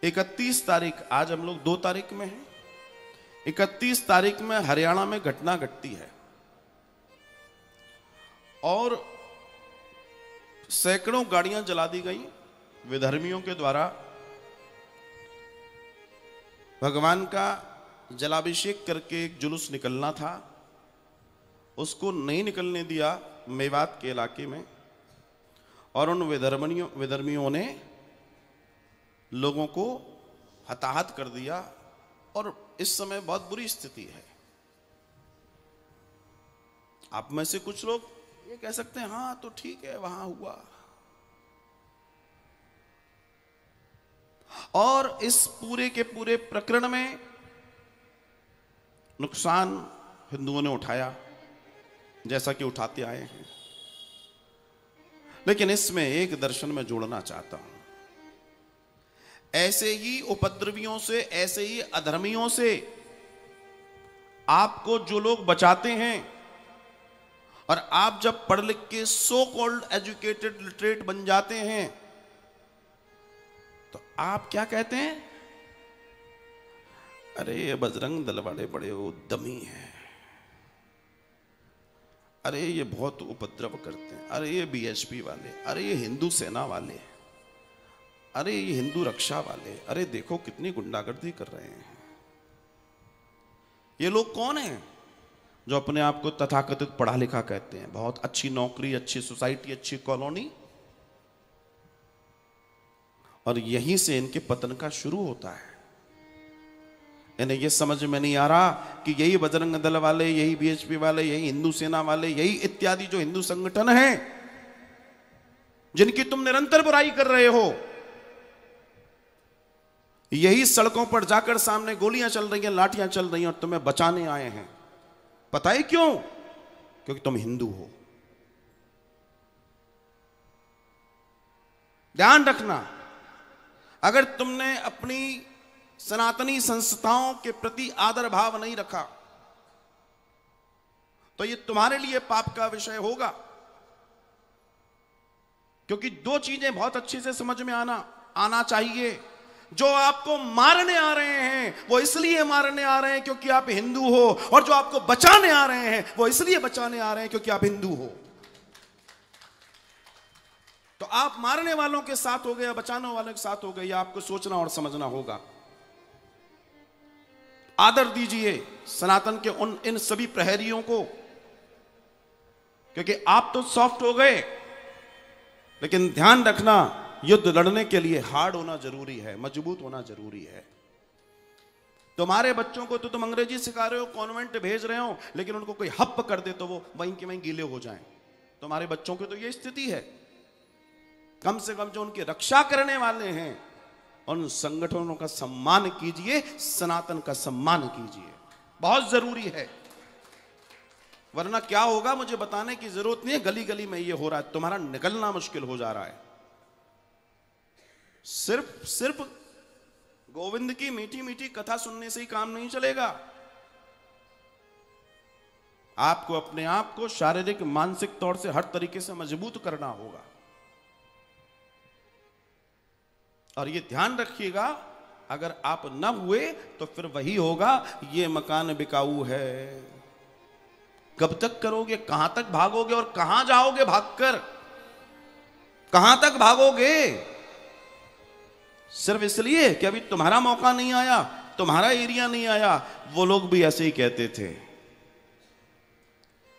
31 तारीख, आज हम लोग 2 तारीख में हैं, 31 तारीख में हरियाणा में घटना घटती है और सैकड़ों गाड़ियां जला दी गई विधर्मियों के द्वारा। भगवान का जलाभिषेक करके एक जुलूस निकलना था, उसको नहीं निकलने दिया मेवात के इलाके में, और उन विधर्मियों ने लोगों को हताहत कर दिया। और इस समय बहुत बुरी स्थिति है। आप में से कुछ लोग ये कह सकते हैं हाँ तो ठीक है वहां हुआ, और इस पूरे के पूरे प्रकरण में नुकसान हिंदुओं ने उठाया जैसा कि उठाते आए हैं। लेकिन इसमें एक दर्शन में जोड़ना चाहता हूं, ऐसे ही उपद्रवियों से, ऐसे ही अधर्मियों से आपको जो लोग बचाते हैं, और आप जब पढ़ लिख के सो कॉल्ड एजुकेटेड लिटरेट बन जाते हैं तो आप क्या कहते हैं? अरे ये बजरंग दल वाले बड़े उद्यमी हैं, अरे ये बहुत उपद्रव करते हैं, अरे ये बीएचपी वाले, अरे ये हिंदू सेना वाले, अरे ये हिंदू रक्षा वाले, अरे देखो कितनी गुंडागर्दी कर रहे हैं। ये लोग कौन हैं जो अपने आप को तथाकथित पढ़ा लिखा कहते हैं? बहुत अच्छी नौकरी, अच्छी सोसाइटी, अच्छी कॉलोनी, और यहीं से इनके पतन का शुरू होता है। इन्हें यह समझ में नहीं आ रहा कि यही बजरंग दल वाले, यही बीएचपी वाले, यही हिंदू सेना वाले, यही इत्यादि जो हिंदू संगठन हैं जिनकी तुम निरंतर बुराई कर रहे हो, यही सड़कों पर जाकर सामने गोलियां चल रही हैं, लाठियां चल रही हैं और तुम्हें बचाने आए हैं। पता है क्यों? क्योंकि तुम हिंदू हो। ध्यान रखना, अगर तुमने अपनी सनातनी संस्थाओं के प्रति आदर भाव नहीं रखा तो यह तुम्हारे लिए पाप का विषय होगा। क्योंकि 2 चीजें बहुत अच्छे से समझ में आना चाहिए। जो आपको मारने आ रहे हैं वो इसलिए मारने आ रहे हैं क्योंकि आप हिंदू हो, और जो आपको बचाने आ रहे हैं वो इसलिए बचाने आ रहे हैं क्योंकि आप हिंदू हो। तो आप मारने वालों के साथ हो गए या बचाने वालों के साथ हो गए, यह आपको सोचना और समझना होगा। आदर दीजिए सनातन के इन सभी प्रहरियों को, क्योंकि आप तो सॉफ्ट हो गए, लेकिन ध्यान रखना युद्ध लड़ने के लिए हार्ड होना जरूरी है, मजबूत होना जरूरी है। तुम्हारे बच्चों को तो तुम अंग्रेजी सिखा रहे हो, कॉन्वेंट भेज रहे हो, लेकिन उनको कोई हप कर दे तो वो वहीं के वहीं गीले हो जाएं। तुम्हारे बच्चों की तो ये स्थिति है। कम से कम जो उनकी रक्षा करने वाले हैं उन संगठनों का सम्मान कीजिए, सनातन का सम्मान कीजिए, बहुत जरूरी है। वरना क्या होगा मुझे बताने की जरूरत नहीं है, गली गली में ये हो रहा है, तुम्हारा निकलना मुश्किल हो जा रहा है। सिर्फ गोविंद की मीठी मीठी कथा सुनने से ही काम नहीं चलेगा। आपको अपने आप को शारीरिक मानसिक तौर से हर तरीके से मजबूत करना होगा। और ये ध्यान रखिएगा, अगर आप न हुए तो फिर वही होगा, ये मकान बिकाऊ है। कब तक करोगे? कहां तक भागोगे और कहां जाओगे भागकर? कहां तक भागोगे? सिर्फ इसलिए कि अभी तुम्हारा मौका नहीं आया, तुम्हारा एरिया नहीं आया। वो लोग भी ऐसे ही कहते थे,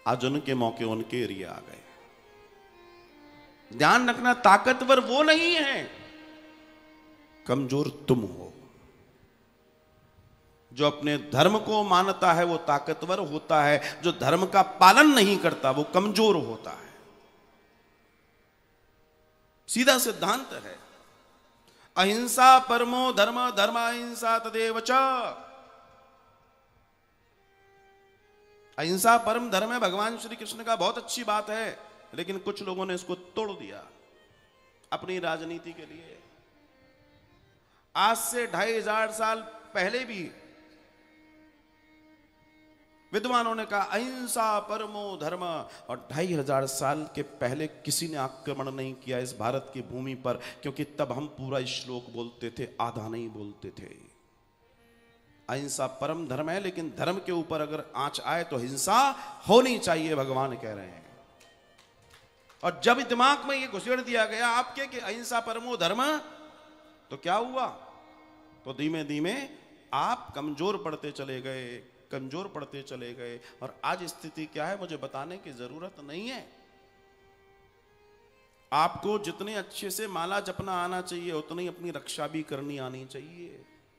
आज उनके मौके उनके एरिया आ गए। ध्यान रखना, ताकतवर वो नहीं है, कमजोर तुम हो। जो अपने धर्म को मानता है वो ताकतवर होता है, जो धर्म का पालन नहीं करता वो कमजोर होता है। सीधा सिद्धांत है, अहिंसा परमो धर्म, धर्माहिंसा तदेव च। अहिंसा परम धर्म है, भगवान श्री कृष्ण का बहुत अच्छी बात है, लेकिन कुछ लोगों ने इसको तोड़ दिया अपनी राजनीति के लिए। आज से 2500 साल पहले भी विद्वानों ने कहा अहिंसा परमो धर्म, और 2500 साल के पहले किसी ने आक्रमण नहीं किया इस भारत की भूमि पर, क्योंकि तब हम पूरा श्लोक बोलते थे, आधा नहीं बोलते थे। अहिंसा परम धर्म है, लेकिन धर्म के ऊपर अगर आंच आए तो हिंसा होनी चाहिए, भगवान कह रहे हैं। और जब दिमाग में ये घुसेड़ दिया गया आपके कि अहिंसा परमो धर्म, तो क्या हुआ? तो धीमे धीमे आप कमजोर पड़ते चले गए, कमजोर पड़ते चले गए, और आज स्थिति क्या है मुझे बताने की जरूरत नहीं है। आपको जितने अच्छे से माला जपना आना चाहिए, उतनी अपनी रक्षा भी करनी आनी चाहिए।